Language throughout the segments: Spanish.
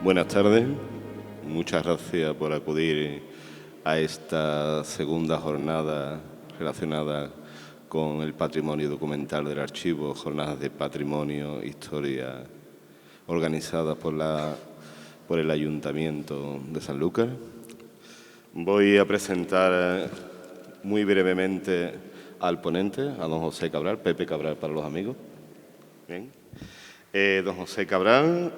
Buenas tardes, muchas gracias por acudir a esta segunda jornada relacionada con el patrimonio documental del archivo, jornadas de patrimonio, historia, organizadas por el Ayuntamiento de Sanlúcar. Voy a presentar muy brevemente al ponente, a don José Cabral, Pepe Cabral para los amigos. Bien. Don José Cabral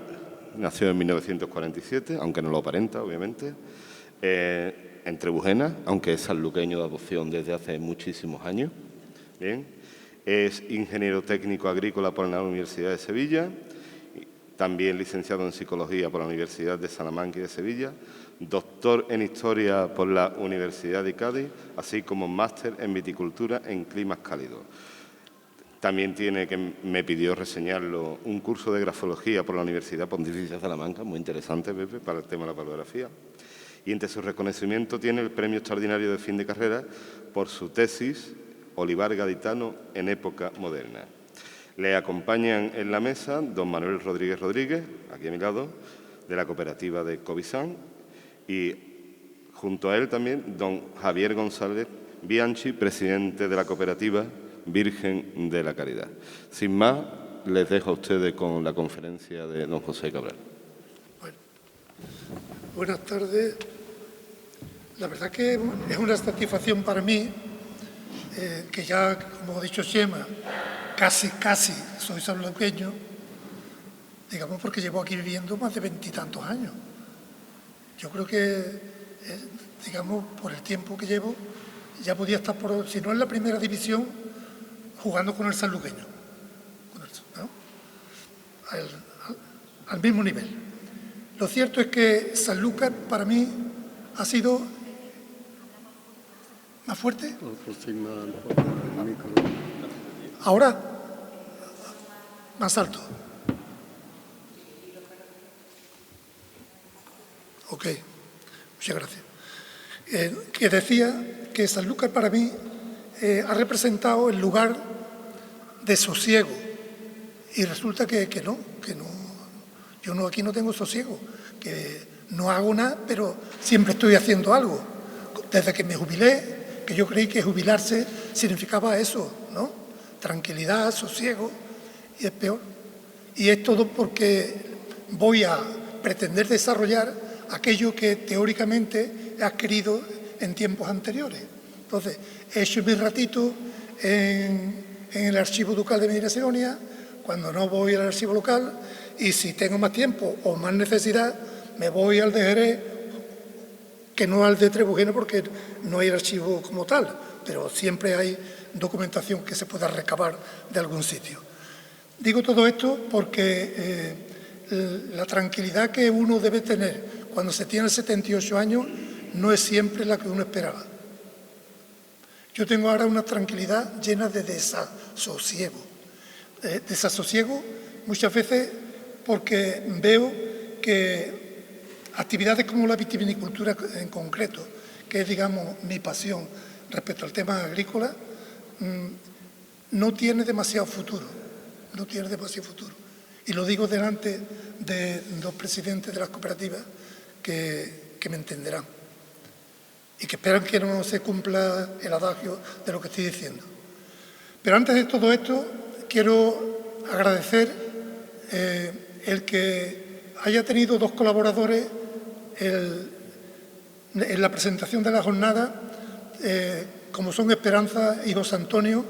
nació en 1947, aunque no lo aparenta, obviamente, en Trebujena, aunque es sanluqueño de adopción desde hace muchísimos años. Bien. Es ingeniero técnico agrícola por la Universidad de Sevilla, también licenciado en Psicología por la Universidad de Salamanca y de Sevilla, doctor en Historia por la Universidad de Cádiz, así como máster en Viticultura en climas cálidos. También tiene, que me pidió reseñarlo, un curso de grafología por la Universidad Pontificia de Salamanca, muy interesante, Pepe, para el tema de la paleografía. Y entre su reconocimiento tiene el Premio Extraordinario de Fin de Carrera por su tesis Olivar Gaditano en época moderna. Le acompañan en la mesa don Manuel Rodríguez Rodríguez, aquí a mi lado, de la cooperativa de Covisán, y junto a él también don Javier González Bianchi, presidente de la cooperativa Virgen de la Caridad. Sin más, les dejo a ustedes con la conferencia de don José Cabral. Bueno, buenas tardes. La verdad que es una satisfacción para mí que ya, como ha dicho Chema, casi soy sanluqueño, digamos porque llevo aquí viviendo más de 20 y tantos años. Yo creo que, digamos, por el tiempo que llevo, ya podía estar, si no en la primera división, jugando con el sanluqueño, ¿no? Al mismo nivel. Lo cierto es que Sanlúcar para mí ha sido más fuerte. Ahora, más alto. Ok, muchas gracias. Que decía que Sanlúcar para mí ha representado el lugar de sosiego, y resulta que no, yo no, aquí no tengo sosiego, que no hago nada, pero siempre estoy haciendo algo. Desde que me jubilé, que yo creí que jubilarse significaba eso, ¿no? Tranquilidad, sosiego, y es peor. Y es todo porque voy a pretender desarrollar aquello que teóricamente he adquirido en tiempos anteriores. Entonces, he hecho mi ratito en el Archivo Ducal de Medina Sidonia, cuando no voy al archivo local, y si tengo más tiempo o más necesidad, me voy al de Jerez, que no al de Trebujena, porque no hay archivo como tal, pero siempre hay documentación que se pueda recabar de algún sitio. Digo todo esto porque la tranquilidad que uno debe tener cuando se tiene 78 años no es siempre la que uno esperaba. Yo tengo ahora una tranquilidad llena de desasosiego. Desasosiego muchas veces porque veo que actividades como la vitivinicultura en concreto, que es, digamos, mi pasión respecto al tema agrícola, no tiene demasiado futuro. No tiene demasiado futuro. Y lo digo delante de dos presidentes de las cooperativas que me entenderán y que esperan que no se cumpla el adagio de lo que estoy diciendo. Pero antes de todo esto, quiero agradecer el que haya tenido dos colaboradores en la presentación de la jornada, como son Esperanza y José Antonio,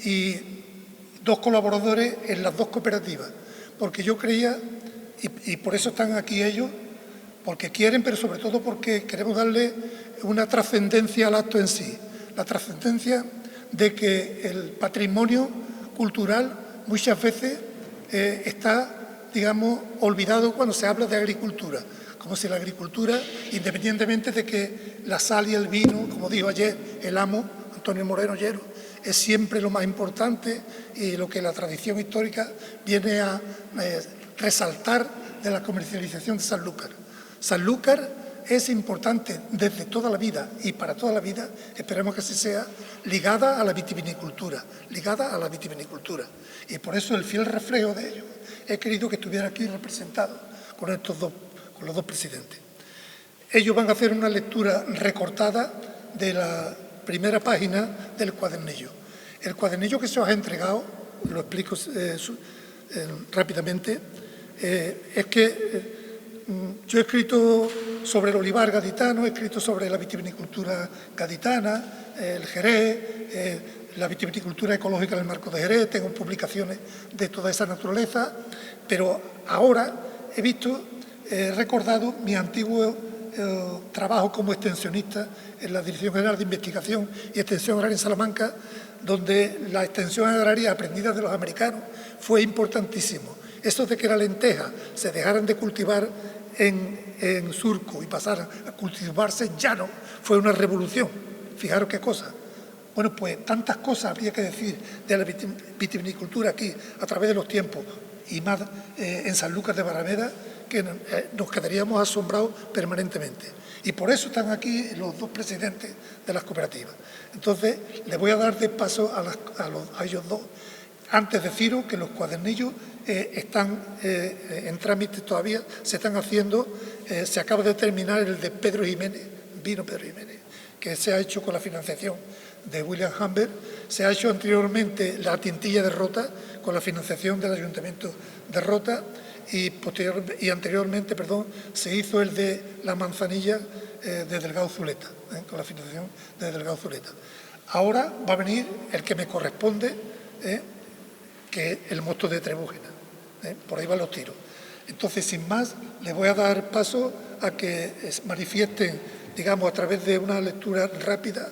y dos colaboradores en las dos cooperativas, porque yo creía, y por eso están aquí ellos, porque quieren, pero sobre todo porque queremos darle una trascendencia al acto en sí, la trascendencia de que el patrimonio cultural muchas veces está, digamos, olvidado cuando se habla de agricultura, como si la agricultura, independientemente de que la sal y el vino, como dijo ayer el amo Antonio Moreno Llero, es siempre lo más importante y lo que la tradición histórica viene a resaltar de la comercialización de Sanlúcar. Sanlúcar es importante desde toda la vida y para toda la vida, esperemos que así sea, ligada a la vitivinicultura, Y por eso el fiel reflejo de ello, he querido que estuviera aquí representado con estos dos con los dos presidentes. Ellos van a hacer una lectura recortada de la primera página del cuadernillo. El cuadernillo que se os ha entregado, lo explico rápidamente, es que yo he escrito sobre el olivar gaditano, he escrito sobre la vitivinicultura gaditana, el Jerez, la vitivinicultura ecológica en el marco de Jerez, tengo publicaciones de toda esa naturaleza, pero ahora he recordado mi antiguo trabajo como extensionista en la Dirección General de Investigación y Extensión Agraria en Salamanca, donde la extensión agraria aprendida de los americanos fue importantísimo. Eso de que la lenteja se dejaran de cultivar en surco y pasaran a cultivarse en llano fue una revolución. Fijaros qué cosa. Bueno, pues tantas cosas habría que decir de la vitivinicultura aquí a través de los tiempos y más en Sanlúcar de Barrameda, que nos quedaríamos asombrados permanentemente. Y por eso están aquí los dos presidentes de las cooperativas. Entonces, les voy a dar de paso a ellos dos. Antes deciros que los cuadernillos están en trámite todavía, se están haciendo, se acaba de terminar el de Pedro Jiménez, Vino Pedro Jiménez, que se ha hecho con la financiación de William Humbert. Se ha hecho anteriormente la Tintilla de Rota con la financiación del Ayuntamiento de Rota y anteriormente se hizo el de la Manzanilla de Delgado Zuleta, con la financiación de Delgado Zuleta. Ahora va a venir el que me corresponde, que es el mosto de Trebújena. Por ahí van los tiros. Entonces, sin más, les voy a dar paso a que manifiesten, digamos, a través de una lectura rápida,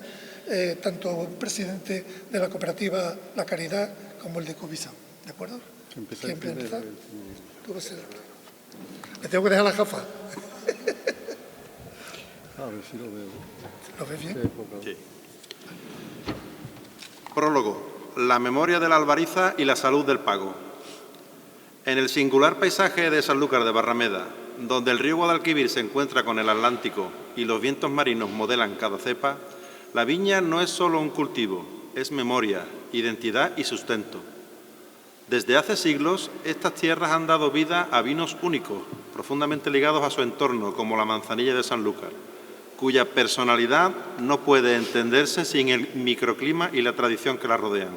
tanto el presidente de la cooperativa La Caridad como el de Cubisán. ¿De acuerdo? ¿Quién puede empezar? Tú vas a ser el primero. Me tengo que dejar la gafa. A ver si lo veo. ¿Lo ves bien? Sí. Prólogo. La memoria de la albariza y la salud del pago. En el singular paisaje de Sanlúcar de Barrameda, donde el río Guadalquivir se encuentra con el Atlántico y los vientos marinos modelan cada cepa, la viña no es solo un cultivo, es memoria, identidad y sustento. Desde hace siglos, estas tierras han dado vida a vinos únicos, profundamente ligados a su entorno, como la Manzanilla de Sanlúcar, cuya personalidad no puede entenderse sin el microclima y la tradición que la rodean.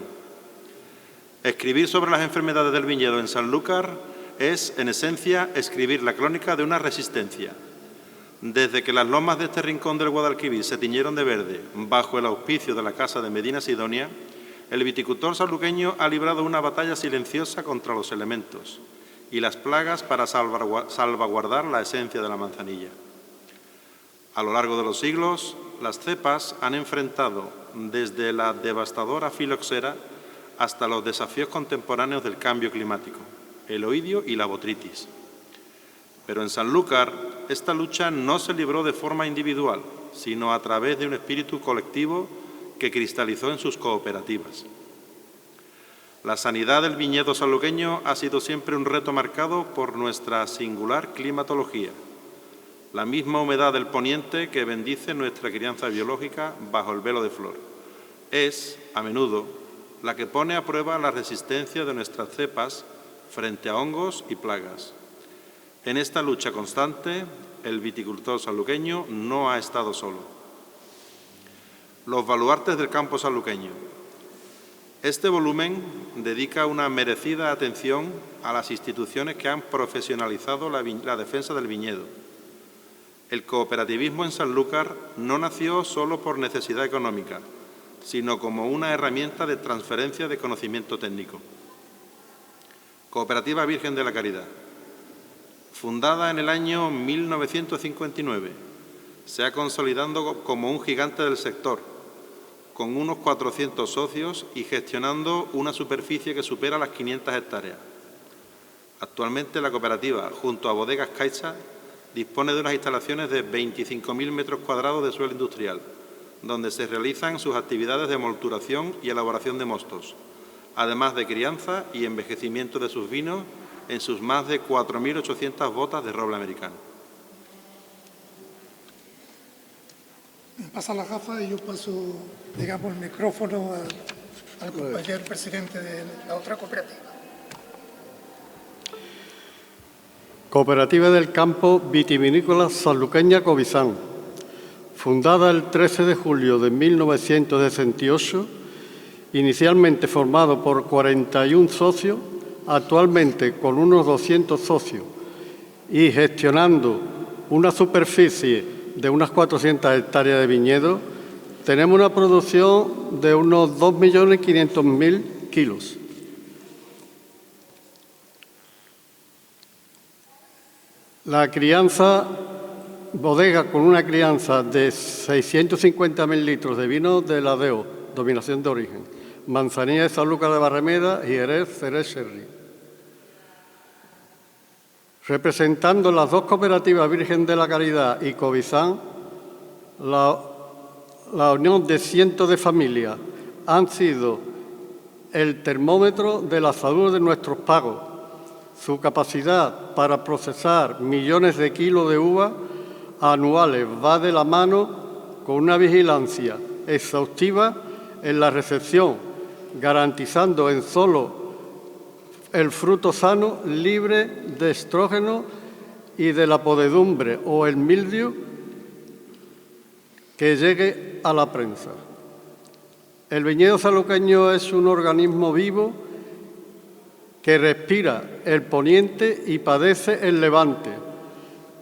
Escribir sobre las enfermedades del viñedo en Sanlúcar es, en esencia, escribir la crónica de una resistencia. Desde que las lomas de este rincón del Guadalquivir se tiñeron de verde bajo el auspicio de la Casa de Medina Sidonia, el viticultor sanluqueño ha librado una batalla silenciosa contra los elementos y las plagas para salvaguardar la esencia de la manzanilla. A lo largo de los siglos, las cepas han enfrentado desde la devastadora filoxera hasta los desafíos contemporáneos del cambio climático, el oidio y la botrytis. Pero en Sanlúcar, esta lucha no se libró de forma individual, sino a través de un espíritu colectivo que cristalizó en sus cooperativas. La sanidad del viñedo sanluqueño ha sido siempre un reto marcado por nuestra singular climatología, la misma humedad del poniente que bendice nuestra crianza biológica bajo el velo de flor. Es, a menudo, la que pone a prueba la resistencia de nuestras cepas frente a hongos y plagas. En esta lucha constante, el viticultor sanluqueño no ha estado solo. Los baluartes del campo sanluqueño. Este volumen dedica una merecida atención a las instituciones que han profesionalizado la defensa del viñedo. El cooperativismo en Sanlúcar no nació solo por necesidad económica, sino como una herramienta de transferencia de conocimiento técnico. Cooperativa Virgen de la Caridad. Fundada en el año 1959, se ha consolidado como un gigante del sector, con unos 400 socios y gestionando una superficie que supera las 500 hectáreas. Actualmente la cooperativa, junto a Bodegas Caixa, dispone de unas instalaciones de 25.000 metros cuadrados de suelo industrial, donde se realizan sus actividades de molturación y elaboración de mostos, además de crianza y envejecimiento de sus vinos en sus más de 4.800 botas de roble americano. Me pasa la gafa y yo paso, digamos, el micrófono al compañero presidente de la otra cooperativa. Cooperativa del Campo Vitivinícola Sanluqueña Cobizán, fundada el 13 de julio de 1968, inicialmente formado por 41 socios, actualmente con unos 200 socios y gestionando una superficie de unas 400 hectáreas de viñedo, tenemos una producción de unos 2.500.000 kilos. La crianza, bodega con una crianza de 650.000 litros de vino de Ladeo, denominación de origen, Manzanilla de Sanlúcar de Barrameda y Jerez Sherry. Representando las dos cooperativas Virgen de la Caridad y Cobizán, la unión de cientos de familias han sido el termómetro de la salud de nuestros pagos. Su capacidad para procesar millones de kilos de uva anuales va de la mano con una vigilancia exhaustiva en la recepción, garantizando en solo el fruto sano, libre de estrógeno y de la podredumbre o el mildio que llegue a la prensa. El viñedo sanluqueño es un organismo vivo que respira el poniente y padece el levante.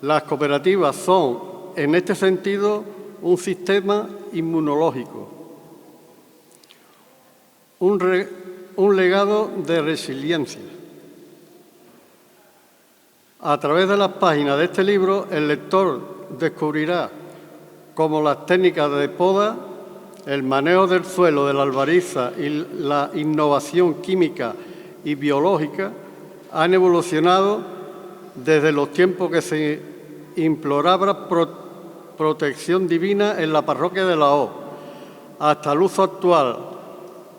Las cooperativas son, en este sentido, un sistema inmunológico, un legado de resiliencia. A través de las páginas de este libro, el lector descubrirá cómo las técnicas de poda, el manejo del suelo, de la albariza y la innovación química y biológica han evolucionado desde los tiempos que se imploraba protección divina en la parroquia de la O, hasta el uso actual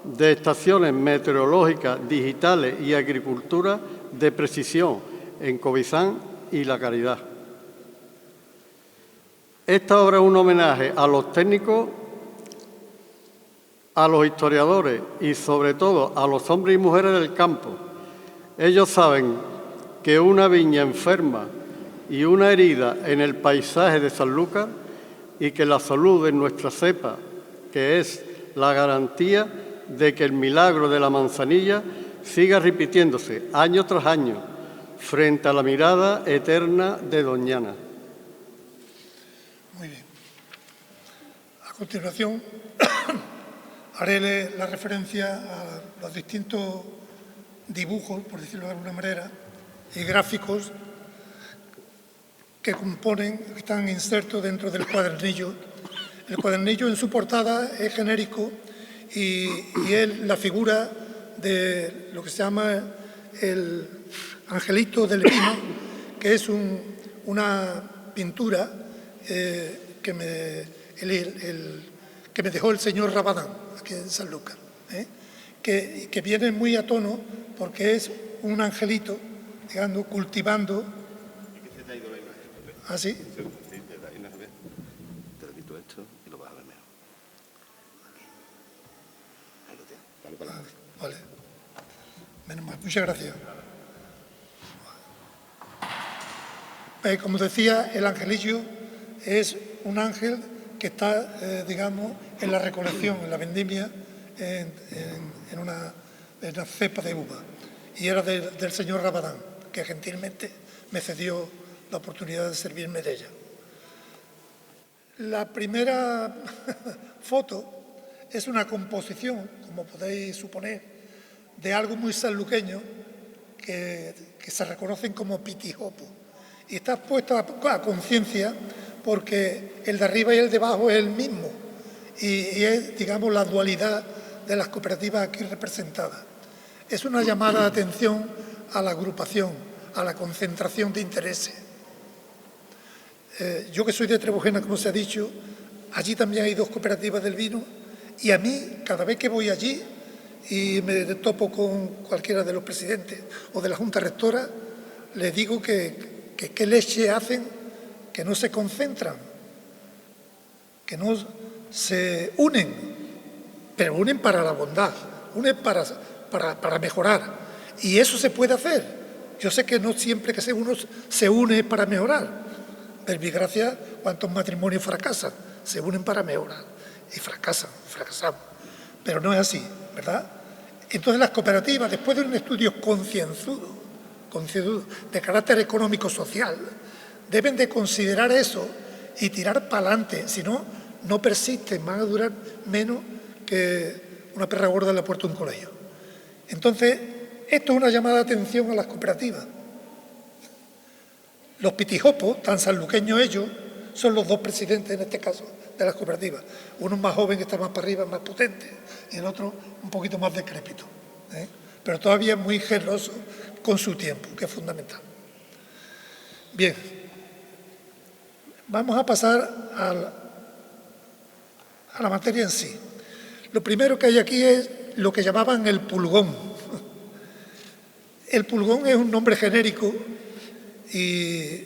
de estaciones meteorológicas, digitales y agricultura de precisión en Cobizán y La Caridad. Esta obra es un homenaje a los técnicos, a los historiadores y, sobre todo, a los hombres y mujeres del campo. Ellos saben que una viña enferma y una herida en el paisaje de Sanlúcar y que la salud de nuestra cepa, que es la garantía de que el milagro de la manzanilla siga repitiéndose año tras año frente a la mirada eterna de Doñana. Muy bien. A continuación, haré la referencia a los distintos dibujos, por decirlo de alguna manera, y gráficos que componen, que están insertos dentro del cuadernillo. El cuadernillo en su portada es genérico y es la figura de lo que se llama el Angelito del Vino, que es una pintura que me dejó el señor Rabadán, aquí en Sanlúcar, que viene muy a tono porque es un angelito, digamos, cultivando. ¿Ah, sí? Te lo quito esto y lo vas a ver mejor. Ahí lo tienes. Vale, Vale. Menos mal. Muchas gracias. Como decía, el angelillo es un ángel que está, digamos, en la recolección, en la vendimia, en una cepa de uva. Y era del señor Rabadán, que gentilmente me cedió la oportunidad de servirme de ella. La primera foto es una composición, como podéis suponer, de algo muy sanluqueño que se reconocen como pitijopo. Y está puesta a conciencia porque el de arriba y el de abajo es el mismo. Y es, digamos, la dualidad de las cooperativas aquí representadas. Es una llamada de atención a la agrupación, a la concentración de intereses. Yo que soy de Trebujena, como se ha dicho, allí también hay dos cooperativas del vino y a mí, cada vez que voy allí y me topo con cualquiera de los presidentes o de la Junta Rectora, les digo que qué leche hacen, que no se concentran, que no se unen, pero unen para la bondad, unen para mejorar. Y eso se puede hacer yo sé que no siempre que uno se une para mejorar. En mi gracia, ¿cuántos matrimonios fracasan? Se unen para mejorar y fracasamos. Pero no es así, ¿verdad? Entonces las cooperativas, después de un estudio concienzudo de carácter económico-social, deben de considerar eso y tirar para adelante, si no, no persisten, van a durar menos que una perra gorda en la puerta de un colegio. Entonces, esto es una llamada de atención a las cooperativas. Los pitijopos, tan sanluqueños ellos, son los dos presidentes, en este caso, de las cooperativas. Uno más joven, que está más para arriba, más potente, y el otro un poquito más decrépito, ¿eh? Pero todavía muy generoso con su tiempo, que es fundamental. Bien, vamos a pasar a la materia en sí. Lo primero que hay aquí es lo que llamaban el pulgón. El pulgón es un nombre genérico y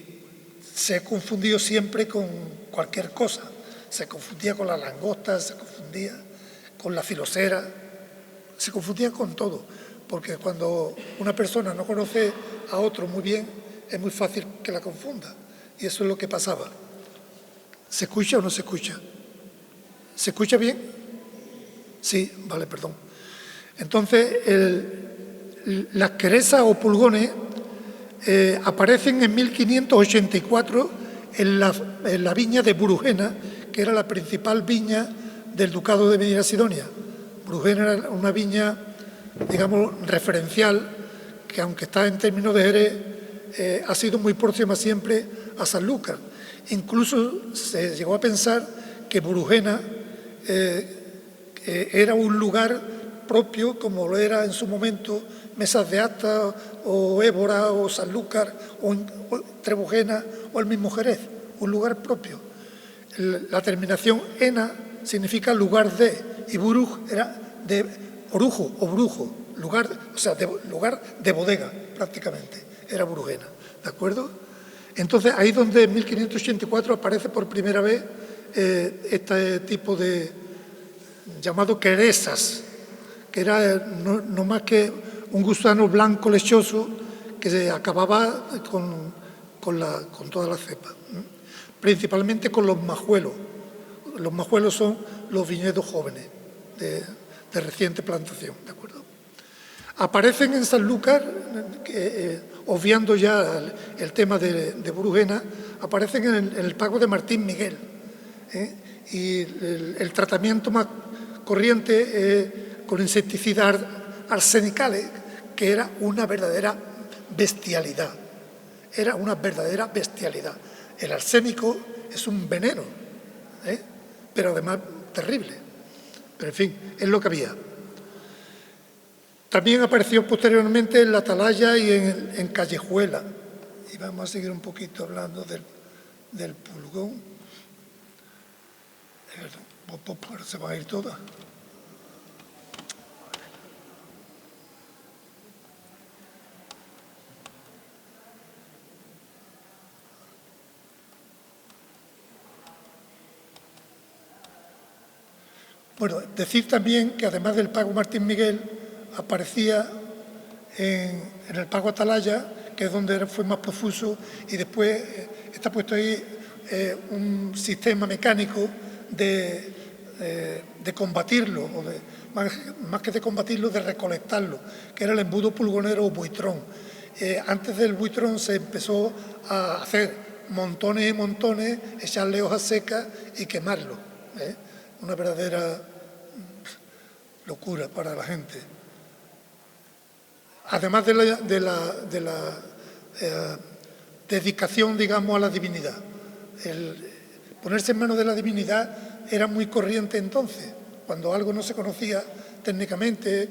se ha confundido siempre con cualquier cosa. Se confundía con la langosta, se confundía con la filosera, se confundía con todo, porque cuando una persona no conoce a otro muy bien, es muy fácil que la confunda. Y eso es lo que pasaba. ¿Se escucha o no se escucha? ¿Se escucha bien? Sí, vale, perdón. Entonces, las querezas o pulgones aparecen en 1584 en la viña de Brugena, que era la principal viña del ducado de Medina-Sidonia. Brugena era una viña, digamos, referencial, que aunque está en términos de Jerez, ha sido muy próxima siempre a Sanlúcar. Incluso se llegó a pensar que Brugena era un lugar propio, como lo era en su momento Mesas de Acta, o Évora, o Sanlúcar, o Trebujena, o el mismo Jerez, un lugar propio. La terminación ena significa lugar de, y buruj era de orujo o brujo, lugar de bodega, prácticamente, era Brugena, ¿de acuerdo? Entonces, ahí donde en 1584 aparece por primera vez este tipo de llamado querezas, que era no más que un gusano blanco lechoso que se acababa con toda la cepa, principalmente con los majuelos. Los majuelos son los viñedos jóvenes de reciente plantación, ¿de acuerdo? Aparecen en Sanlúcar, obviando ya el tema de Brugena, aparecen en el pago de Martín Miguel, y el tratamiento más corriente con insecticidas arsenicales, que era una verdadera bestialidad. Era una verdadera bestialidad. El arsénico es un veneno, pero además terrible. Pero en fin, es lo que había. También apareció posteriormente en la Atalaya y en Callejuela. Y vamos a seguir un poquito hablando del pulgón. Se va a ir toda. Bueno, decir también que además del pago Martín Miguel, aparecía en el pago Atalaya, que es donde fue más profuso, y después está puesto ahí un sistema mecánico de combatirlo, o más que de combatirlo, de recolectarlo, que era el embudo pulgonero o buitrón. Antes del buitrón se empezó a hacer montones y montones, echarle hojas secas y quemarlo. Una verdadera locura para la gente. Además de la dedicación, digamos, a la divinidad. El ponerse en manos de la divinidad era muy corriente entonces. Cuando algo no se conocía técnicamente,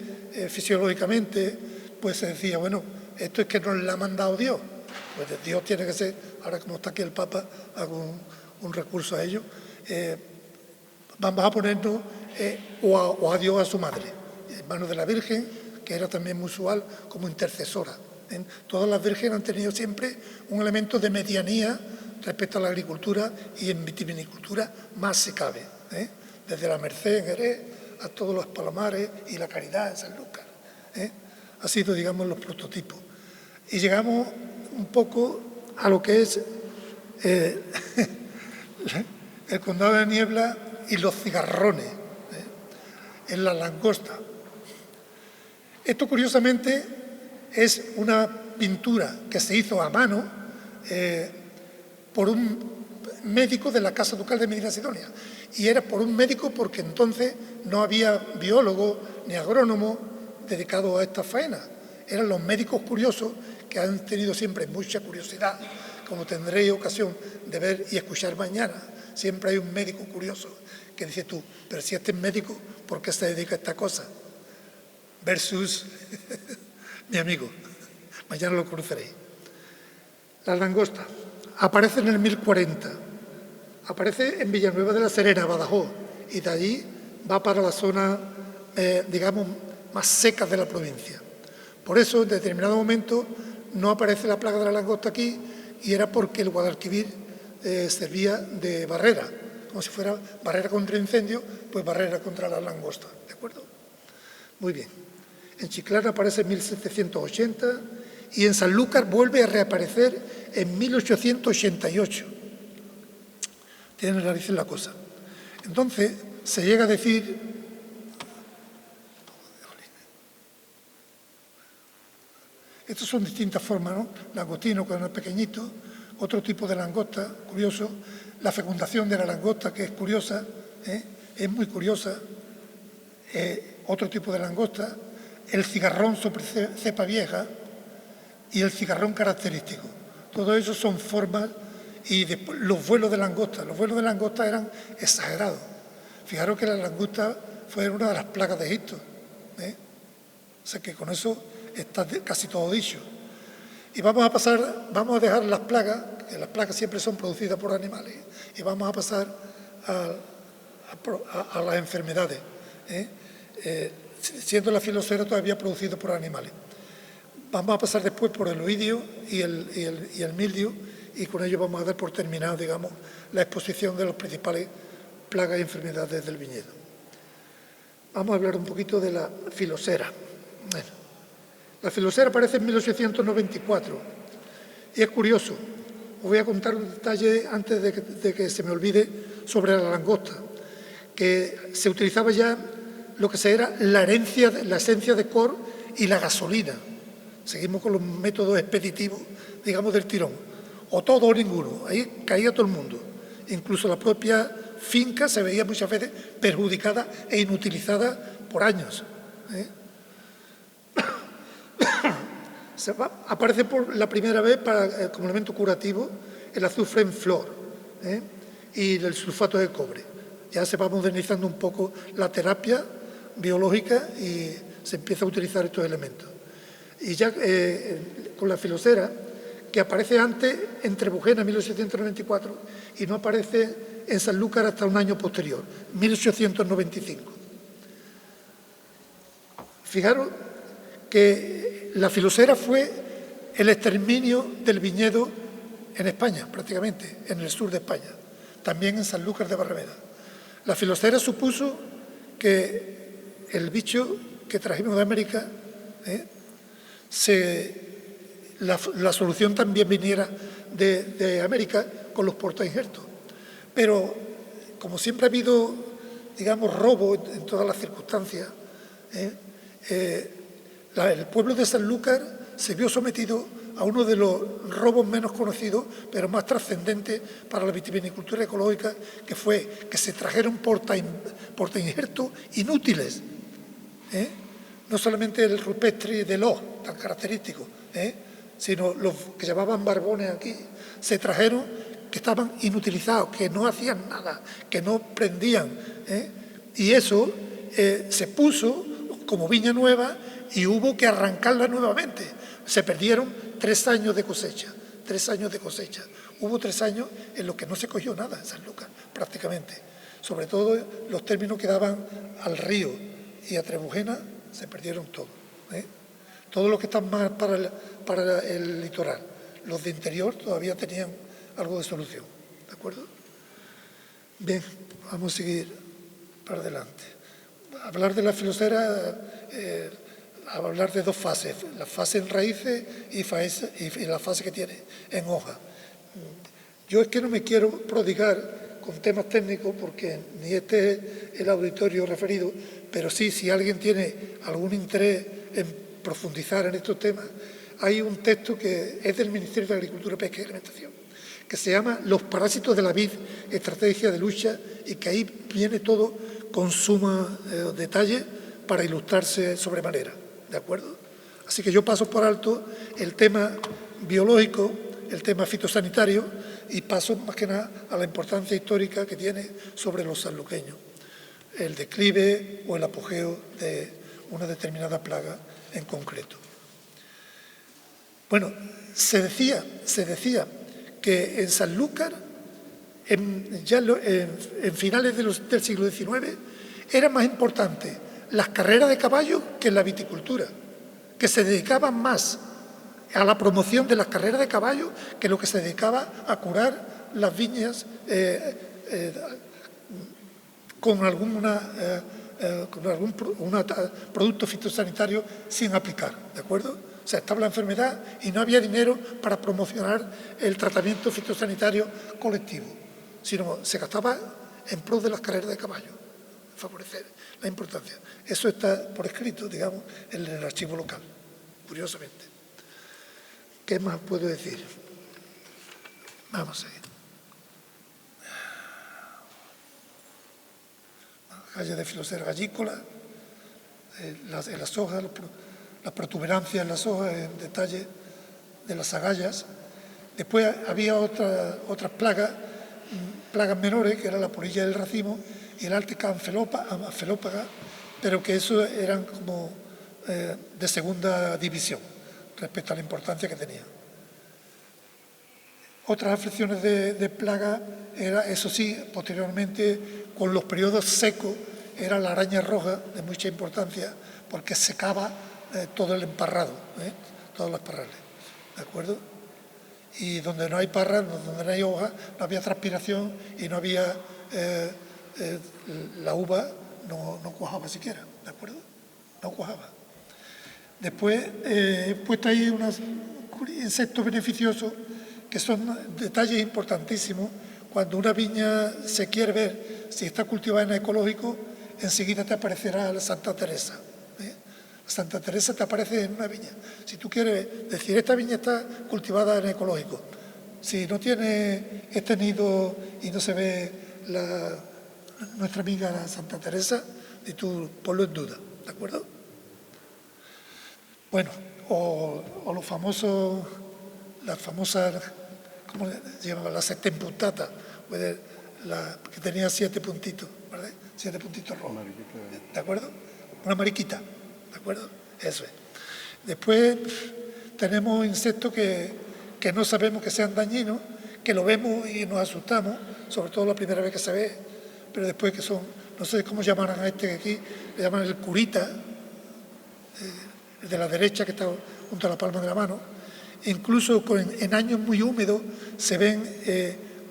fisiológicamente, pues se decía, bueno, esto es que nos lo ha mandado Dios. Pues Dios tiene que ser, ahora como está aquí el Papa, hago un recurso a ello, vamos a ponernos o a Dios o a su madre, en manos de la Virgen, que era también muy usual como intercesora. Todas las vírgenes han tenido siempre un elemento de medianía respecto a la agricultura, y en vitivinicultura más se cabe, desde la Merced en Jerez a todos los Palomares y la Caridad en Sanlúcar. Ha sido, digamos, los prototipos. y llegamos un poco a lo que es el Condado de Niebla y los cigarrones, en la langosta. Esto, curiosamente, es una pintura que se hizo a mano por un médico de la Casa Ducal de Medina Sidonia. Y era por un médico porque entonces no había biólogo ni agrónomo dedicado a esta faena. Eran los médicos curiosos que han tenido siempre mucha curiosidad, como tendréis ocasión de ver y escuchar mañana. Siempre hay un médico curioso que dice tú, pero si este es médico, ¿por qué se dedica a esta cosa? Versus mi amigo, mañana lo conoceréis. La langosta aparece en el 1040, aparece en Villanueva de la Serena, Badajoz, y de allí va para la zona, digamos, más seca de la provincia. Por eso, en determinado momento, no aparece la plaga de la langosta aquí, y era porque el Guadalquivir servía de barrera, como si fuera barrera contra incendio, pues barrera contra la langosta, ¿de acuerdo? Muy bien. En Chiclana aparece en 1780 y en Sanlúcar vuelve a reaparecer en 1888. Tiene narices la cosa. Entonces, se llega a decir... Estas son distintas formas, ¿no? Langostino, cuando es pequeñito, otro tipo de langosta, curioso. La fecundación de la langosta, que es curiosa, es muy curiosa. Otro tipo de langosta. El cigarrón sobre cepa vieja y el cigarrón característico. Todo eso son formas y después, los vuelos de langosta. Los vuelos de langosta eran exagerados. Fijaros que la langosta fue una de las plagas de Egipto. O sea que con eso está casi todo dicho. Y vamos a dejar las plagas, que las plagas siempre son producidas por animales, y vamos a pasar a las enfermedades. Siendo la filosera todavía producido por animales. Vamos a pasar después por el oidio y el mildio, y con ello vamos a dar por terminado, digamos, la exposición de las principales plagas y enfermedades del viñedo. Vamos a hablar un poquito de la filosera. Bueno, la filosera aparece en 1894 y es curioso. Os voy a contar un detalle antes de que se me olvide sobre la langosta, que se utilizaba ya lo que era la esencia de cor y la gasolina. Seguimos con los métodos expeditivos, digamos, del tirón. O todo o ninguno. Ahí caía todo el mundo. Incluso la propia finca se veía muchas veces perjudicada e inutilizada por años. Aparece por la primera vez como elemento curativo el azufre en flor y el sulfato de cobre. Ya se va modernizando un poco la terapia biológica y se empieza a utilizar estos elementos. Y ya con la filosera, que aparece antes en Trebujena, en 1794, y no aparece en Sanlúcar hasta un año posterior, 1895. Fijaros que la filosera fue el exterminio del viñedo en España, prácticamente, en el sur de España, también en Sanlúcar de Barrameda. La filosera supuso que el bicho que trajimos de América, la solución también viniera de América con los portainjertos. Pero como siempre ha habido, digamos, robo en todas las circunstancias, el pueblo de Sanlúcar se vio sometido a uno de los robos menos conocidos, pero más trascendentes para la vitivinicultura ecológica, que fue que se trajeron portainjertos inútiles. No solamente el rupestre de Los, tan característico, sino los que llamaban barbones aquí, se trajeron que estaban inutilizados, que no hacían nada, que no prendían. Y eso se puso como viña nueva y hubo que arrancarla nuevamente. Se perdieron 3 años de cosecha, 3 años de cosecha. Hubo 3 años en los que no se cogió nada en Sanlúcar, prácticamente. Sobre todo los términos que daban al río y a Trebujena se perdieron todos. Todos los que están más para el litoral. Los de interior todavía tenían algo de solución. ¿De acuerdo? Bien, vamos a seguir para adelante. Hablar de la filosera hablar de dos fases, la fase en raíces y la fase que tiene en hoja. Yo es que no me quiero prodigar con temas técnicos porque ni este es el auditorio referido, pero sí, si alguien tiene algún interés en profundizar en estos temas, hay un texto que es del Ministerio de Agricultura, Pesca y Alimentación, que se llama Los parásitos de la vid, estrategia de lucha, y que ahí viene todo con suma detalle para ilustrarse sobremanera, ¿de acuerdo? Así que yo paso por alto el tema biológico, el tema fitosanitario, y paso más que nada a la importancia histórica que tiene sobre los sanluqueños, el declive o el apogeo de una determinada plaga en concreto. Bueno, se decía que en Sanlúcar, en finales del siglo XIX, era más importante las carreras de caballos que la viticultura, que se dedicaban más a la promoción de las carreras de caballos que lo que se dedicaba a curar las viñas con algún producto fitosanitario sin aplicar, ¿de acuerdo? O sea, estaba la enfermedad y no había dinero para promocionar el tratamiento fitosanitario colectivo, sino se gastaba en pro de las carreras de caballo, favorecer la importancia. Eso está por escrito, digamos, en el archivo local, curiosamente. ¿Qué más puedo decir? Vamos a ir. Calle de Filoser gallícola, en las hojas, las protuberancias en las hojas, en detalle de las agallas. Después había otras plagas menores, que era la polilla del racimo y el Altica anfelópaga, pero que eso eran como de segunda división respecto a la importancia que tenía. Otras afecciones de plaga era, eso sí, posteriormente, con los periodos secos, era la araña roja, de mucha importancia, porque secaba todo el emparrado, todos los parrales, ¿de acuerdo? Y donde no hay parras, donde no hay hojas, no había transpiración y no había, la uva no cuajaba siquiera, ¿de acuerdo? No cuajaba. Después he puesto ahí unos insectos beneficiosos que son detalles importantísimos. Cuando una viña se quiere ver si está cultivada en ecológico, enseguida te aparecerá la Santa Teresa. Santa Teresa te aparece en una viña. Si tú quieres decir, esta viña está cultivada en ecológico, si no tiene este nido y no se ve nuestra amiga la Santa Teresa, y tú ponlo en duda, ¿de acuerdo? Bueno, o los famosos, las famosas, ¿cómo se llama? La septempuntata, que tenía 7 puntitos, ¿verdad? 7 puntitos rojos, ¿de acuerdo? Una mariquita, ¿de acuerdo? Eso es. Después tenemos insectos que no sabemos que sean dañinos, que lo vemos y nos asustamos, sobre todo la primera vez que se ve, pero después que son, no sé cómo llamarán a este que aquí, le llaman el curita, el de la derecha que está junto a la palma de la mano. Incluso en años muy húmedos se ven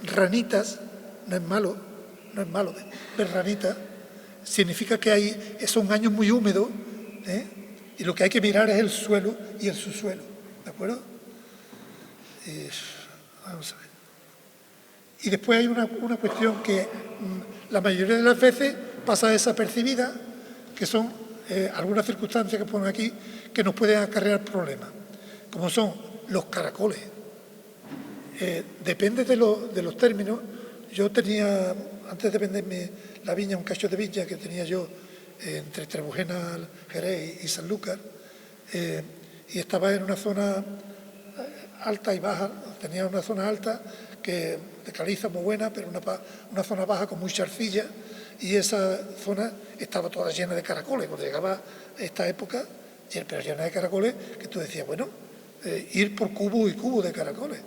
ranitas, no es malo ver ranitas, significa que son años muy húmedos, y lo que hay que mirar es el suelo y el subsuelo, ¿de acuerdo? Vamos a ver. Y después hay una cuestión que la mayoría de las veces pasa desapercibida, que son algunas circunstancias que ponen aquí que nos pueden acarrear problemas, como son los caracoles. Depende de los términos. Yo tenía, antes de venderme la viña, un cacho de viña que tenía yo entre Trebujena, Jerez y Sanlúcar, y estaba en una zona alta y baja. Tenía una zona alta de caliza muy buena, pero una zona baja con mucha arcilla, y esa zona estaba toda llena de caracoles. Cuando llegaba esta época, pero llena de caracoles, que tú decías, bueno, ir por cubo y cubo de caracoles,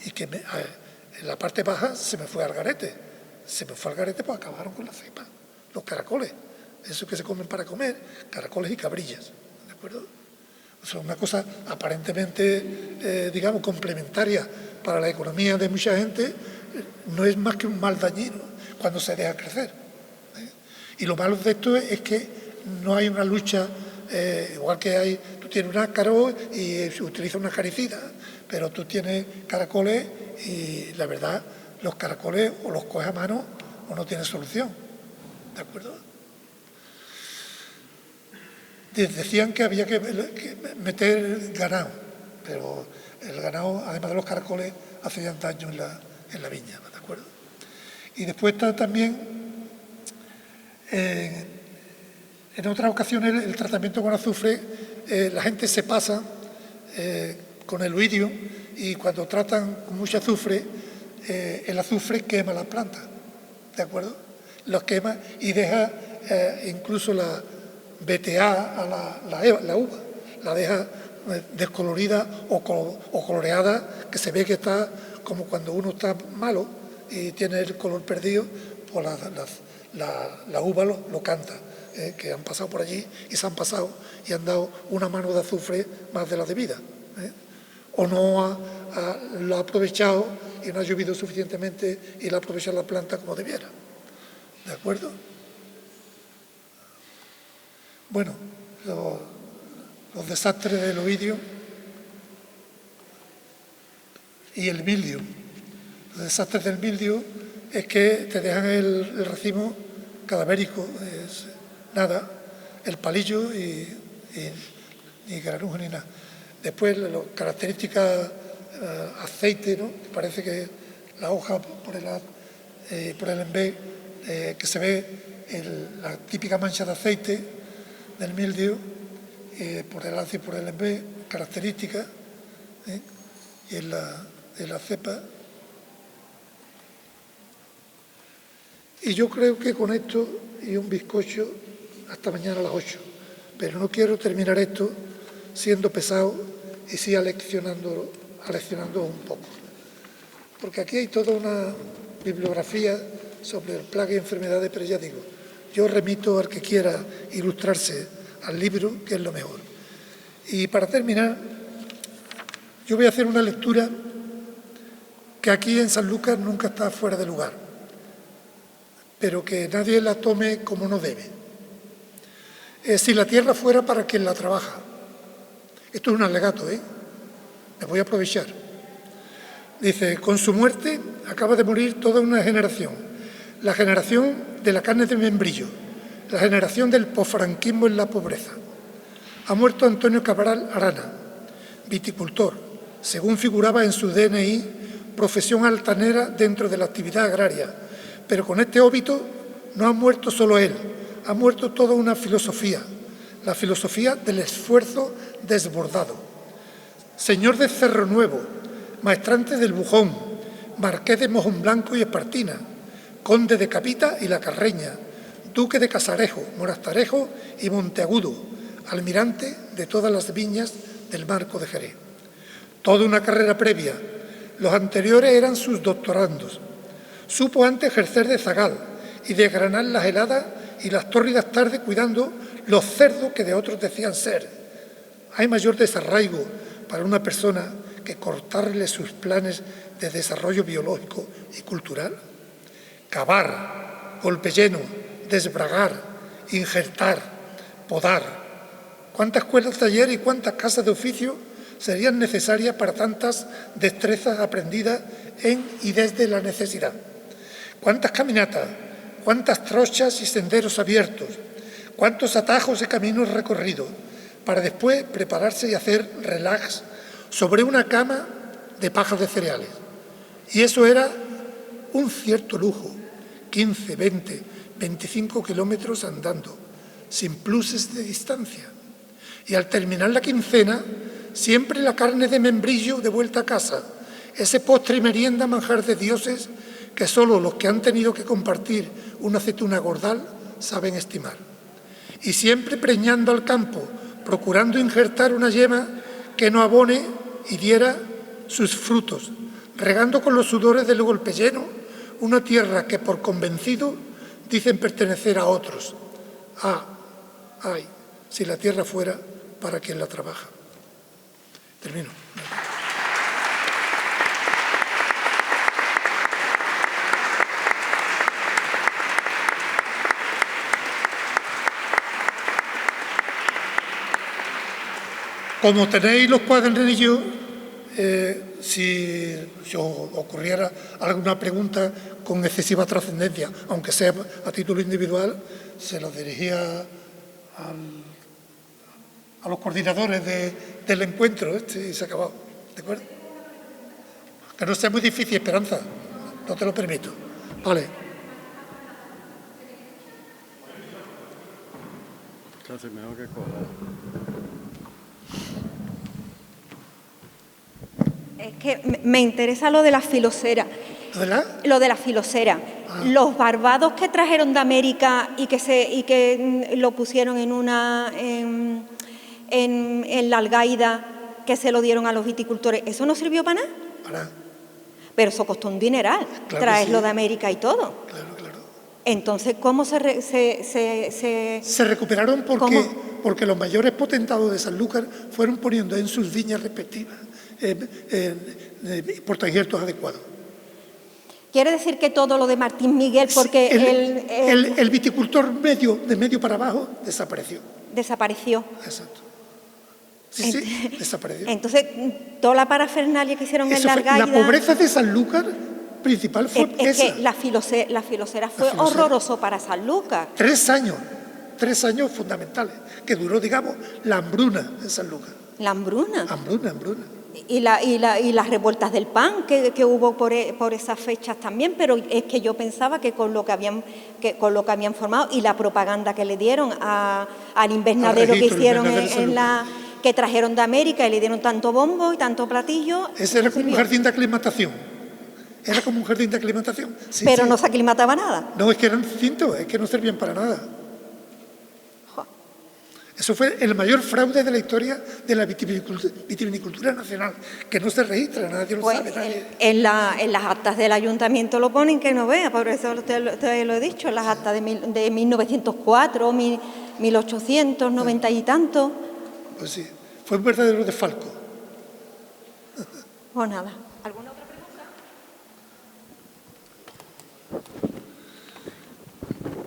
y que en la parte baja se me fue al garete, pues acabaron con la cepa, los caracoles, esos que se comen para comer, caracoles y cabrillas, ¿de acuerdo? O sea, una cosa aparentemente, digamos, complementaria para la economía de mucha gente, no es más que un mal dañino cuando se deja crecer. Y lo malo de esto es que no hay una lucha igual que tú tienes un ácaro y se utiliza una acaricida, pero tú tienes caracoles y la verdad, los caracoles o los coges a mano o no tienes solución. ¿De acuerdo? Decían que había que meter ganado, pero el ganado, además de los caracoles, hacían daño en la viña, ¿de acuerdo? Y después está también, en otras ocasiones, el tratamiento con azufre, la gente se pasa con el oidio y cuando tratan con mucho azufre, el azufre quema las plantas, ¿de acuerdo? Los quema y deja incluso la BTA a la uva, la deja descolorida o coloreada, que se ve que está como cuando uno está malo y tiene el color perdido, pues la uva lo canta, que han pasado por allí y se han pasado y han dado una mano de azufre más de la debida, o no lo ha aprovechado y no ha llovido suficientemente y lo ha aprovechado la planta como debiera. ¿De acuerdo? Bueno, los desastres del oidio y el mildio. Los desastres del mildio es que te dejan el racimo cadavérico, es nada, el palillo y granuja ni nada. Después, las características aceite, ¿no? Parece que la hoja por el envé, que se ve la típica mancha de aceite del mildio, por el alce y por el envé, característica, y en la cepa. Y yo creo que con esto y un bizcocho hasta mañana a las 8. Pero no quiero terminar esto siendo pesado y sí aleccionando un poco. Porque aquí hay toda una bibliografía sobre el plaga y enfermedades, pero ya digo, yo remito al que quiera ilustrarse al libro, que es lo mejor. Y para terminar, yo voy a hacer una lectura que aquí en Sanlúcar nunca está fuera de lugar, pero que nadie la tome como no debe. Si la tierra fuera para quien la trabaja. Esto es un alegato, me voy a aprovechar. Dice, con su muerte acaba de morir toda una generación, la generación de la carne de membrillo, la generación del posfranquismo en la pobreza. Ha muerto Antonio Cabral Arana, viticultor, según figuraba en su DNI, profesión altanera dentro de la actividad agraria, pero con este óbito no ha muerto solo él, ha muerto toda una filosofía, la filosofía del esfuerzo desbordado. Señor de Cerro Nuevo, maestrante del Bujón, marqués de Mojón Blanco y Espartina, conde de Capita y La Carreña, duque de Casarejo, Morastarejo y Monteagudo, almirante de todas las viñas del Marco de Jerez. Toda una carrera previa. Los anteriores eran sus doctorandos. Supo antes ejercer de zagal y desgranar las heladas y las tórridas tardes cuidando los cerdos que de otros decían ser. ¿Hay mayor desarraigo para una persona que cortarle sus planes de desarrollo biológico y cultural? Cavar, golpe lleno, desbragar, injertar, podar. ¿Cuántas escuelas de taller y cuántas casas de oficio serían necesarias para tantas destrezas aprendidas en y desde la necesidad? ¿Cuántas caminatas, cuántas trochas y senderos abiertos, cuántos atajos y caminos recorridos, para después prepararse y hacer relax sobre una cama de pajas de cereales? Y eso era un cierto lujo, 15, 20, 25 kilómetros andando, sin pluses de distancia. Y al terminar la quincena, siempre la carne de membrillo de vuelta a casa, ese postre y merienda manjar de dioses que solo los que han tenido que compartir una aceituna gordal saben estimar. Y siempre preñando al campo, procurando injertar una yema que no abone y diera sus frutos, regando con los sudores del golpe lleno una tierra que por convencido dicen pertenecer a otros. Ay, si la tierra fuera para quien la trabaja. Termino. Como tenéis los cuadernillos, si os ocurriera alguna pregunta con excesiva trascendencia, aunque sea a título individual, se los dirigía a los coordinadores del encuentro y se ha acabado. ¿De acuerdo? Que no sea muy difícil, Esperanza. No te lo permito. Vale. Casi mejor que coja. Es que me interesa lo de la filosera. ¿Verdad? Lo de la filosera. Ah. Los barbados que trajeron de América y que lo pusieron en la algaida, que se lo dieron a los viticultores, ¿eso no sirvió para nada? Para. Pero eso costó un dineral, Claro traerlo sí. de América y todo. Claro. Entonces, ¿cómo se recuperaron porque los mayores potentados de Sanlúcar fueron poniendo en sus viñas respectivas portainjertos adecuados. Quiere decir que todo lo de Martín Miguel, porque el viticultor de medio para abajo desapareció. Desapareció. Exacto. Sí, desapareció. Entonces, toda la parafernalia que hicieron en la algaida... La pobreza de Sanlúcar principal fue esa. Es que la filosera fue horroroso para Sanlúcar. 3 años fundamentales, que duró, digamos, la hambruna en Sanlúcar. La hambruna. Hambruna. Y las revueltas del pan que hubo por esas fechas también, pero es que yo pensaba que con lo que habían formado y la propaganda que le dieron al invernadero que hicieron que trajeron de América y le dieron tanto bombo y tanto platillo. Ese era como un jardín de aclimatación. Sí, pero sí. no se aclimataba nada. No, es que eran cintos, es que no servían para nada. Eso fue el mayor fraude de la historia de la vitivinicultura nacional, que no se registra, nadie lo sabe. En las actas del ayuntamiento lo ponen que no vea, por eso te lo he dicho, en las actas de 1904, 1890 y tanto. Pues sí, fue un verdadero desfalco. Pues nada, ¿alguna otra pregunta?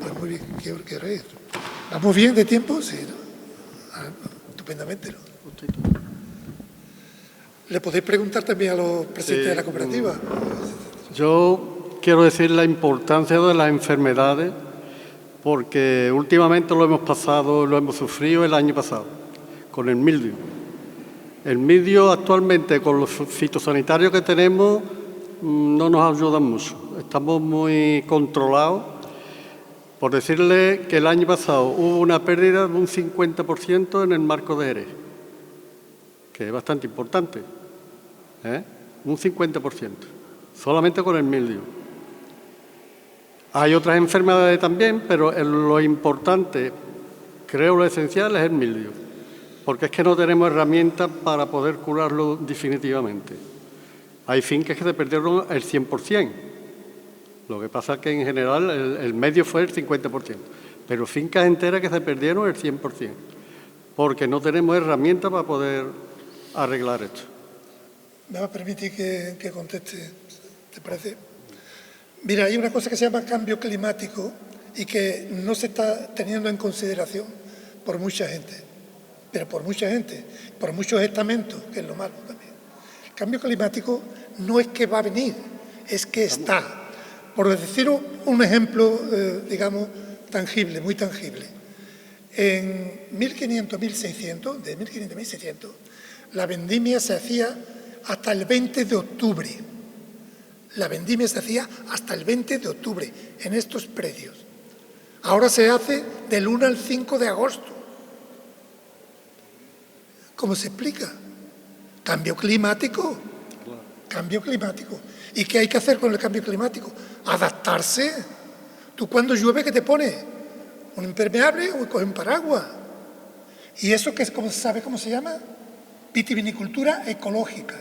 Pues muy bien, ¿qué hora es? ¿Vamos bien de tiempo? Sí, ¿no? Estupendamente, ¿no? ¿Le podéis preguntar también a los presidentes de la cooperativa? Yo quiero decir la importancia de las enfermedades, porque últimamente lo hemos sufrido el año pasado, con el mildio. El mildio actualmente, con los fitosanitarios que tenemos, no nos ayudan mucho. Estamos muy controlados. Por decirle que el año pasado hubo una pérdida de un 50% en el marco de Jerez, que es bastante importante, un 50%, solamente con el mildio. Hay otras enfermedades también, pero lo importante, creo lo esencial, es el mildio, porque es que no tenemos herramientas para poder curarlo definitivamente. Hay fincas que se perdieron el 100%. Lo que pasa es que en general el medio fue el 50%, pero fincas enteras que se perdieron el 100%, porque no tenemos herramientas para poder arreglar esto. ¿Me va a permitir que conteste? ¿Te parece? Mira, hay una cosa que se llama cambio climático y que no se está teniendo en consideración por mucha gente, pero por mucha gente, por muchos estamentos, que es lo malo también. El cambio climático no es que va a venir, es que está. Por deciros un ejemplo, digamos, tangible, muy tangible. En 1500, 1600, de 1500 a 1600, la vendimia se hacía hasta el 20 de octubre. La vendimia se hacía hasta el 20 de octubre, en estos predios. Ahora se hace del 1 al 5 de agosto. ¿Cómo se explica? Cambio climático. Cambio climático. ¿Y qué hay que hacer con el cambio climático? Adaptarse. ¿Tú cuando llueve qué te pones? ¿Un impermeable o coges un paraguas? ¿Y eso qué es, sabe cómo se llama? Vitivinicultura ecológica.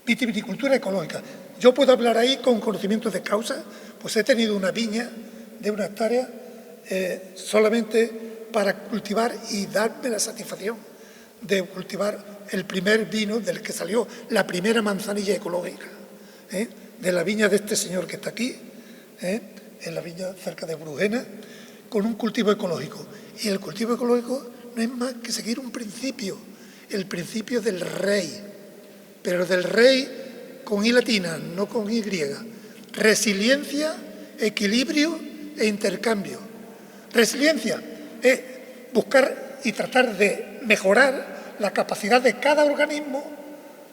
Vitivinicultura ecológica. Yo puedo hablar ahí con conocimientos de causa, pues he tenido una viña de 1 hectárea solamente para cultivar y darme la satisfacción de cultivar el primer vino del que salió la primera manzanilla ecológica, de la viña de este señor que está aquí, en la viña cerca de Brugena, con un cultivo ecológico. Y el cultivo ecológico no es más que seguir un principio, el principio del rey, pero del rey con I latina, no con Y. Resiliencia, equilibrio e intercambio. Resiliencia es buscar y tratar de mejorar la capacidad de cada organismo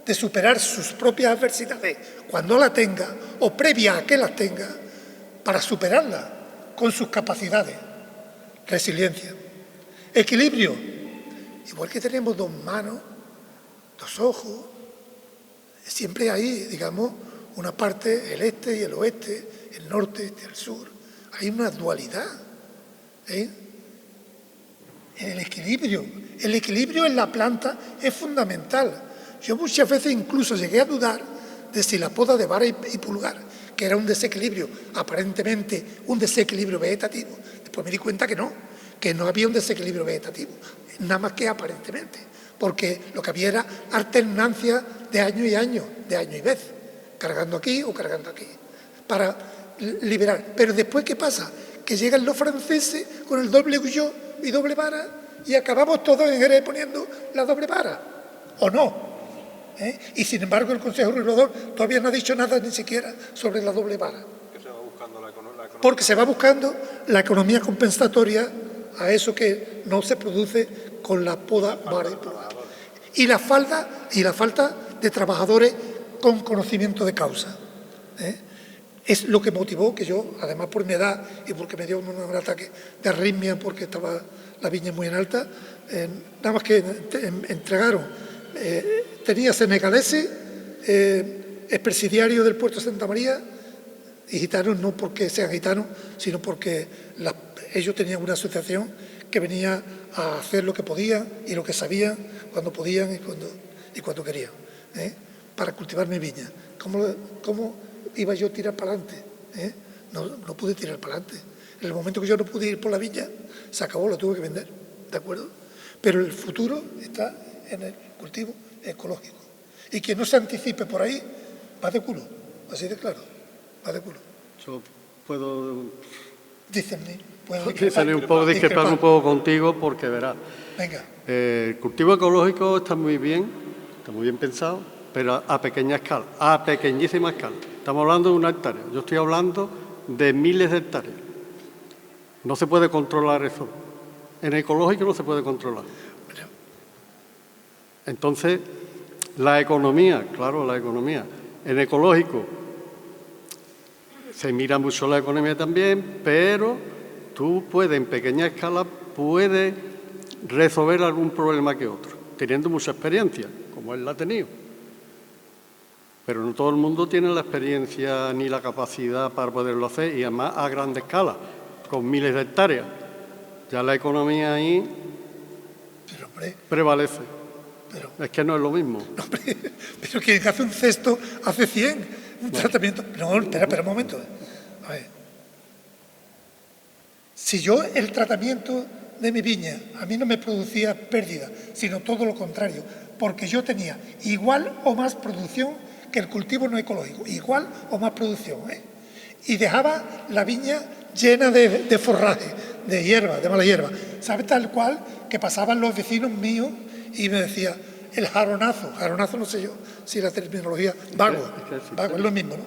de superar sus propias adversidades cuando la tenga o previa a que las tenga, para superarlas con sus capacidades. Resiliencia. Equilibrio. Igual que tenemos dos manos, dos ojos, siempre hay, digamos, una parte, el este y el oeste, el norte y el sur. Hay una dualidad. El equilibrio en la planta es fundamental. Yo muchas veces incluso llegué a dudar de si la poda de vara y pulgar, que era un desequilibrio, aparentemente un desequilibrio vegetativo, después me di cuenta que no había un desequilibrio vegetativo, nada más que aparentemente, porque lo que había era alternancia de año y año, de año y vez, cargando aquí o cargando aquí, para liberar. Pero después, ¿qué pasa? Que llegan los franceses con el doble guyot y doble vara y acabamos todos en Jerez poniendo la doble vara, ¿o no? Y sin embargo el Consejo Regulador todavía no ha dicho nada ni siquiera sobre la doble vara. Porque se va buscando la economía compensatoria a eso que no se produce con la poda, vara y pulgar. Y la falta de trabajadores con conocimiento de causa. Es lo que motivó que yo, además por mi edad y porque me dio un ataque de arritmia porque estaba la viña muy en alta, nada más que entregaron. Tenía senegaleses, expresidiarios del puerto de Santa María, y gitanos no porque sean gitanos, sino porque ellos tenían una asociación que venía a hacer lo que podían y lo que sabían, cuando podían y cuando querían, para cultivar mi viña. ¿Cómo iba yo a tirar para adelante? No pude tirar para adelante. En el momento que yo no pude ir por la viña, se acabó, la tuve que vender, ¿de acuerdo? Pero el futuro está en el cultivo ecológico. Y quien no se anticipe por ahí, va de culo, así de claro, va de culo. Yo puedo... Puedo discrepar un poco contigo porque verás. Venga. El cultivo ecológico está muy bien pensado, pero a pequeña escala, a pequeñísima escala. Estamos hablando de 1 hectárea, yo estoy hablando de miles de hectáreas. No se puede controlar eso. En ecológico no se puede controlar. Entonces, la economía. En ecológico se mira mucho la economía también, pero tú puedes, en pequeña escala, puedes resolver algún problema que otro, teniendo mucha experiencia, como él la ha tenido. Pero no todo el mundo tiene la experiencia ni la capacidad para poderlo hacer, y además a gran escala, con miles de hectáreas. Ya la economía ahí prevalece. Es que no es lo mismo. No, pero quien hace un cesto hace 100. Un tratamiento... No, espera un momento. A ver. Si yo el tratamiento de mi viña a mí no me producía pérdida, sino todo lo contrario, porque yo tenía igual o más producción que el cultivo no ecológico, igual o más producción, y dejaba la viña llena de forraje, de hierba, de mala hierba. ¿Sabe? Tal cual que pasaban los vecinos míos y me decía, el jaronazo no sé yo si la terminología, vago, es lo mismo, ¿no?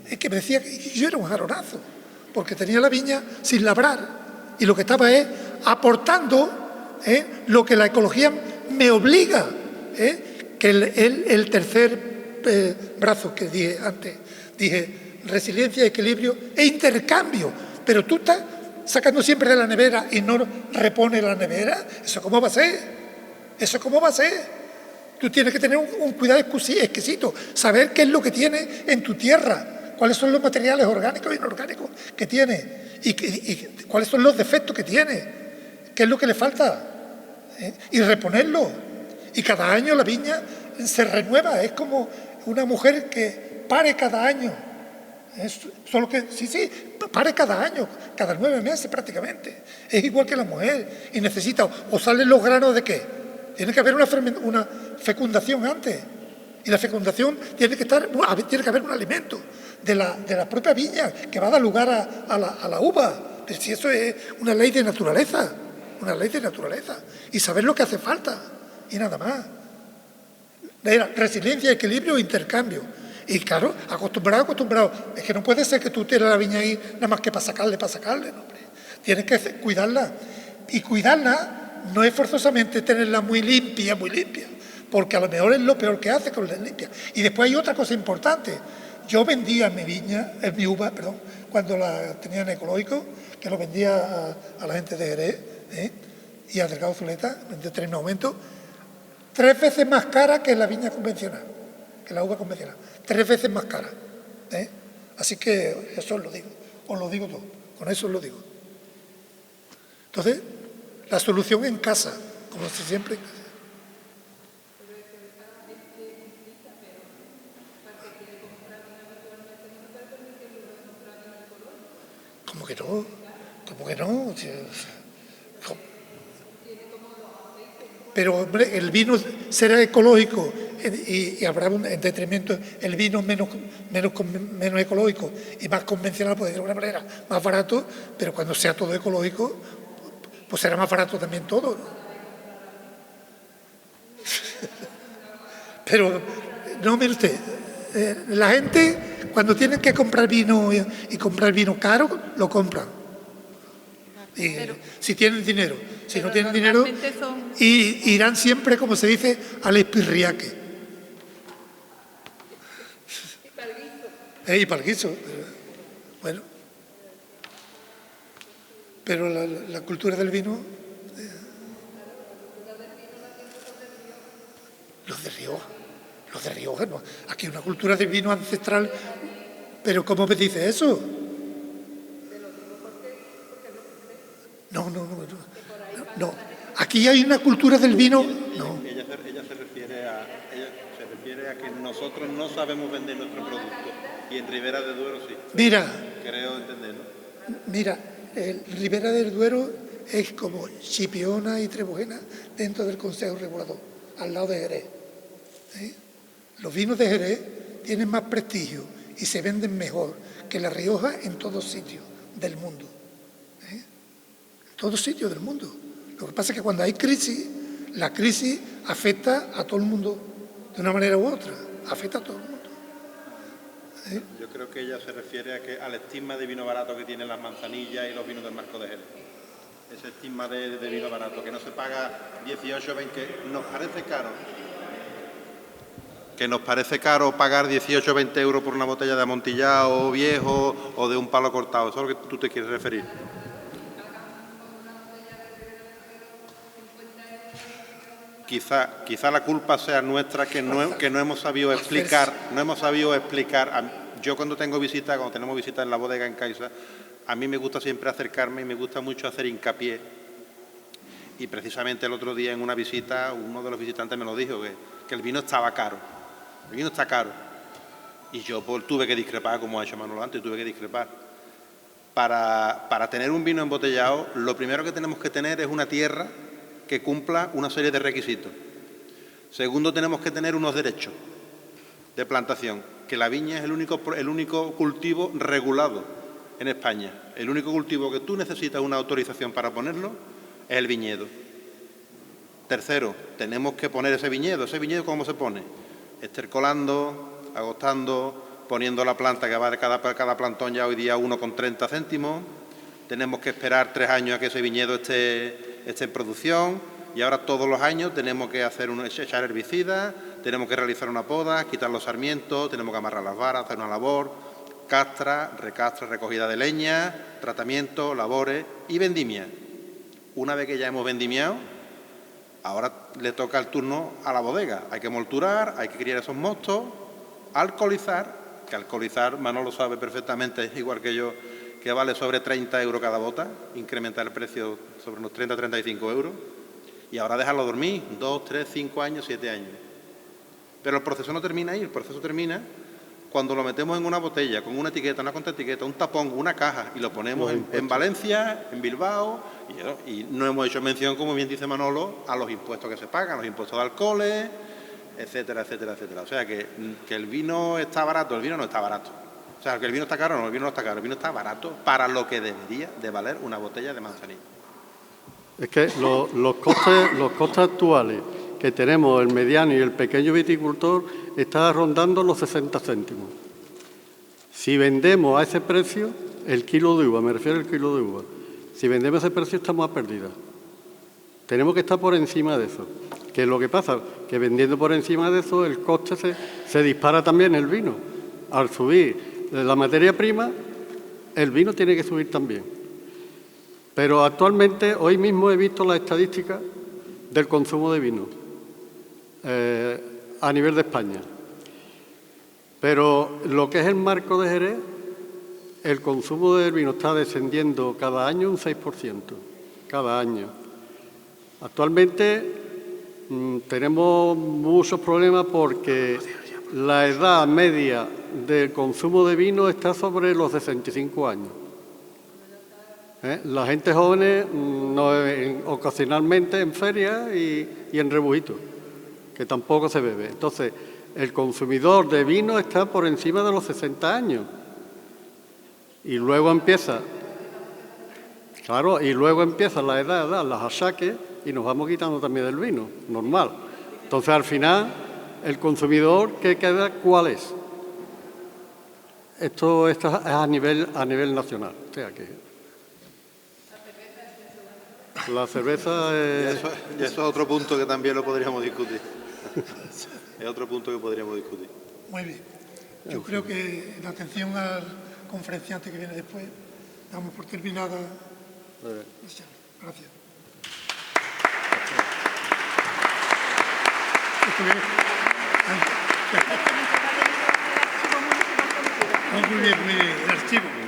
Es que me decía que yo era un jaronazo, porque tenía la viña sin labrar, y lo que estaba es aportando lo que la ecología me obliga, que el tercer brazo que dije antes, dije resiliencia, equilibrio e intercambio, pero tú estás sacando siempre de la nevera y no repone la nevera. ¿Eso cómo va a ser? Tú tienes que tener un cuidado exquisito, saber qué es lo que tiene en tu tierra, cuáles son los materiales orgánicos e inorgánicos que tiene y cuáles son los defectos que tiene, qué es lo que le falta, y reponerlo. Y cada año la viña se renueva, es como una mujer que pare cada año. Solo que, pare cada año, cada 9 meses prácticamente. Es igual que la mujer y necesita, o salen los granos de qué. Tiene que haber una fecundación antes. Y la fecundación tiene que haber un alimento de la propia viña que va a dar lugar a la uva. Pero si eso es una ley de naturaleza. una ley de naturaleza y saber lo que hace falta y nada más. Era resiliencia, equilibrio e intercambio. Y claro, acostumbrado. Es que no puede ser que tú tires la viña ahí nada más que para sacarle, no, hombre. Tienes que cuidarla. Y cuidarla no es forzosamente tenerla muy limpia, porque a lo mejor es lo peor que hace con la limpia. Y después hay otra cosa importante. Yo vendía mi uva, cuando la tenía en ecológico, que lo vendía a la gente de Jerez, y a Delgado Zuleta, en determinado momento, 3 veces más cara que la viña convencional, que la uva convencional. 3 veces más cara. Así que eso os lo digo todo, con eso os lo digo. Entonces, la solución en casa, como siempre. ¿Cómo que no? Pero, hombre, el vino será ecológico y habrá en detrimento el vino menos ecológico y más convencional, pues de alguna manera más barato, pero cuando sea todo ecológico, pues será más barato también todo, ¿no? Pero, no, mire usted, la gente cuando tienen que comprar vino y comprar vino caro, lo compran. Si tienen dinero. Si no tienen dinero, irán siempre, como se dice, al espirriaque. Y para el guiso. Bueno. Pero la cultura del vino... Los de Rioja, no. Aquí hay una cultura del vino ancestral. Pero ¿cómo me dice eso? No. Aquí hay una cultura del vino. No. Ella se refiere a que nosotros no sabemos vender nuestro producto y en Ribera del Duero sí. Mira. Creo entenderlo. Mira, Ribera del Duero es como Chipiona y Trebujena dentro del Consejo Regulador, al lado de Jerez. Los vinos de Jerez tienen más prestigio y se venden mejor que La Rioja en todos sitios del mundo. Todos sitios del mundo. Lo que pasa es que cuando hay crisis, la crisis afecta a todo el mundo, de una manera u otra, afecta a todo el mundo. Yo creo que ella se refiere al estigma de vino barato que tienen las manzanillas y los vinos del Marco de Jerez. Ese estigma de vino barato, que no se paga 18, 20, nos parece caro. Que nos parece caro pagar 18 o 20 euros por una botella de amontillado viejo o de un palo cortado. ¿Eso es lo que tú te quieres referir? Quizá la culpa sea nuestra que no hemos sabido explicar. Yo cuando tenemos visitas en la bodega en Caixa, a mí me gusta siempre acercarme y me gusta mucho hacer hincapié. Y precisamente el otro día en una visita, uno de los visitantes me lo dijo, que el vino estaba caro. El vino está caro. Y yo tuve que discrepar, como ha hecho Manolo antes, tuve que discrepar. Para tener un vino embotellado, lo primero que tenemos que tener es una tierra que cumpla una serie de requisitos. Segundo, tenemos que tener unos derechos de plantación, que la viña es el único cultivo regulado en España. El único cultivo que tú necesitas una autorización para ponerlo es el viñedo. Tercero, tenemos que poner ese viñedo. ¿Ese viñedo cómo se pone? Estercolando, agostando, poniendo la planta que va de cada plantón ya hoy día 1,30 céntimos. Tenemos que esperar 3 años a que ese viñedo esté en producción y ahora todos los años tenemos que echar herbicidas, tenemos que realizar una poda, quitar los sarmientos, tenemos que amarrar las varas, hacer una labor, castra, recastra, recogida de leña, tratamiento, labores y vendimia. Una vez que ya hemos vendimiado, ahora le toca el turno a la bodega. Hay que molturar, hay que criar esos mostos, alcoholizar, que alcoholizar, Manolo sabe perfectamente, igual que yo, que vale sobre 30 euros cada bota, incrementar el precio sobre unos 30-35 euros, y ahora dejarlo dormir 2, 3, 5 años, 7 años. Pero el proceso no termina ahí, el proceso termina cuando lo metemos en una botella, con una etiqueta, una contraetiqueta, un tapón, una caja, y lo ponemos en Valencia, en Bilbao, y no hemos hecho mención, como bien dice Manolo, a los impuestos que se pagan, los impuestos de alcoholes, etcétera, etcétera, etcétera. O sea, que el vino está barato, el vino no está barato. O sea, que el vino está caro, no, el vino no está caro, el vino está barato para lo que debería de valer una botella de manzanilla. Es que los costes actuales que tenemos, el mediano y el pequeño viticultor, está rondando los 60 céntimos. Si vendemos a ese precio, el kilo de uva, me refiero al kilo de uva, si vendemos a ese precio estamos a pérdida. Tenemos que estar por encima de eso. ¿Qué es lo que pasa? Que vendiendo por encima de eso, el coste se dispara también el vino. Al subir la materia prima, el vino tiene que subir también. Pero actualmente, hoy mismo he visto las estadísticas del consumo de vino a nivel de España. Pero lo que es el marco de Jerez, el consumo del vino está descendiendo cada año un 6%, cada año. Actualmente tenemos muchos problemas porque la edad media del consumo de vino está sobre los 65 años. La gente joven ocasionalmente en ferias y en rebujitos, que tampoco se bebe. Entonces, el consumidor de vino está por encima de los 60 años. Y luego empieza, la edad, las achaques, y nos vamos quitando también del vino, normal. Entonces, al final, el consumidor que queda, ¿cuál es? Esto es a nivel nacional. O sea que la cerveza es... Y eso es otro punto que también lo podríamos discutir. Es otro punto que podríamos discutir. Muy bien. Yo creo que en atención al conferenciante que viene después, damos por terminada la charla. Gracias. Muy bien, el archivo.